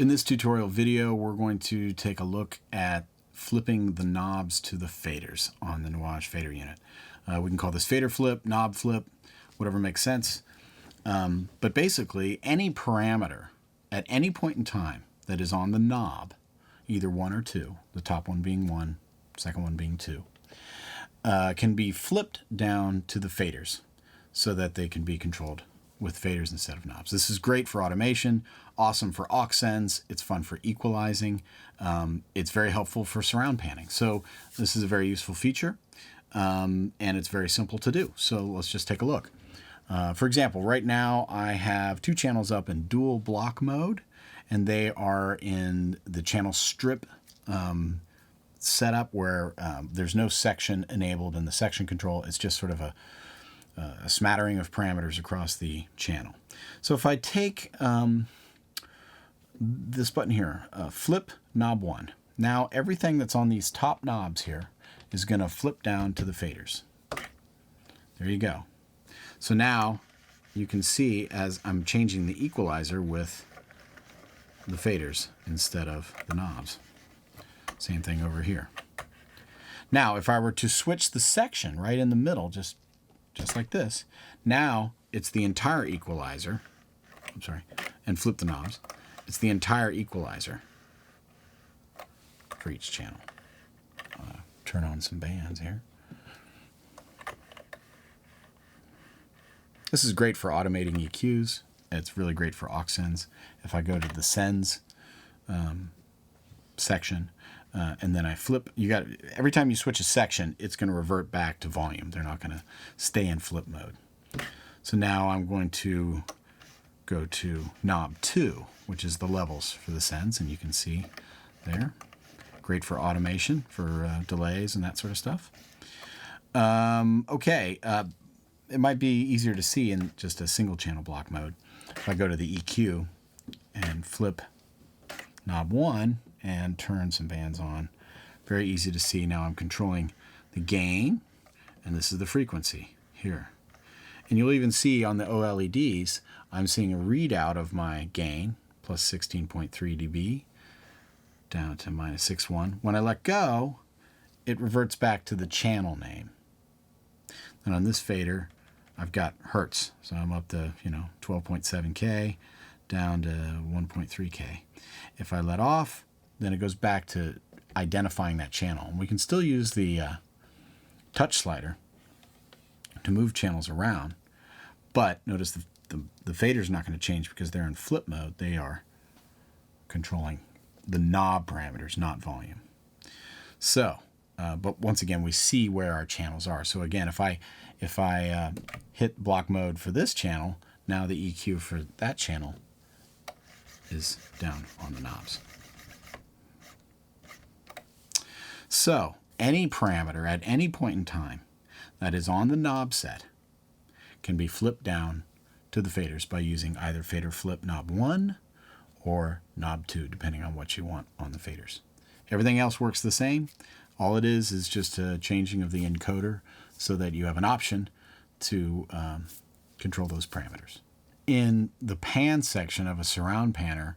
In this tutorial video, we're going to take a look at flipping the knobs to the faders on the NUAGE fader unit. We can call this fader flip, knob flip, whatever makes sense. But basically, any parameter at any point in time that is on the knob, either 1 or 2, the top one being 1, second one being 2, can be flipped down to the faders so that they can be controlled with faders instead of knobs. This is great for automation, awesome for aux sends, it's fun for equalizing, it's very helpful for surround panning. So this is a very useful feature, and it's very simple to do. So let's just take a look. For example, right now I have 2 channels up in dual block mode, and they are in the channel strip setup where there's no section enabled in the section control. It's just sort of a smattering of parameters across the channel. So if I take this button here, flip knob 1, now everything that's on these top knobs here is going to flip down to the faders. There you go. So now you can see as I'm changing the equalizer with the faders instead of the knobs. Same thing over here. Now if I were to switch the section right in the middle, just like this, now it's the entire equalizer, I'm sorry, and flip the knobs, it's the entire equalizer for each channel. Turn on some bands here. This is great for automating EQs. It's really great for aux sends. If I go to the sends section, and then I flip, every time you switch a section, it's going to revert back to volume. They're not going to stay in flip mode. So now I'm going to go to knob 2, which is the levels for the sends, and you can see there. Great for automation, for delays and that sort of stuff. It might be easier to see in just a single channel block mode. If I go to the EQ and flip knob 1 and turn some bands on, very easy to see. Now I'm controlling the gain, and this is the frequency here. And you'll even see on the OLEDs, I'm seeing a readout of my gain, plus 16.3 dB, down to minus 6.1. When I let go, it reverts back to the channel name. And on this fader, I've got hertz, so I'm up to 12.7K down to 1.3K. If I let off, then it goes back to identifying that channel. And we can still use the touch slider to move channels around, but notice the fader's not going to change because they're in flip mode. They are controlling the knob parameters, not volume. So, but once again, we see where our channels are. So again, if I hit block mode for this channel, now the EQ for that channel is down on the knobs. So any parameter at any point in time that is on the knob set can be flipped down to the faders by using either fader flip knob 1 or knob 2, depending on what you want on the faders. Everything else works the same. All it is just a changing of the encoder so that you have an option to control those parameters. In the pan section of a surround panner,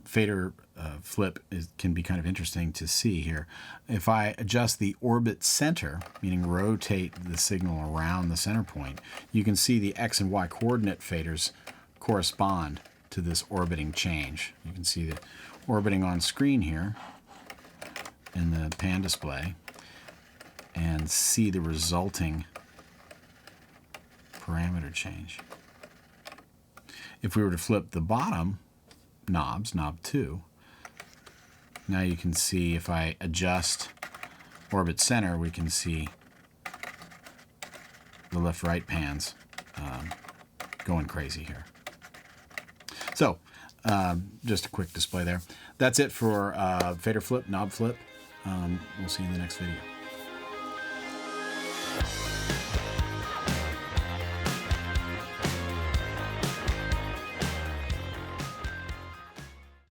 fader flip can be kind of interesting to see here. If I adjust the orbit center, meaning rotate the signal around the center point, you can see the X and Y coordinate faders correspond to this orbiting change. You can see the orbiting on screen here in the pan display and see the resulting parameter change. If we were to flip the bottom knobs, knob 2, now you can see if I adjust orbit center, we can see the left-right pans going crazy here. So, just a quick display there. That's it for fader flip, knob flip. We'll see you in the next video.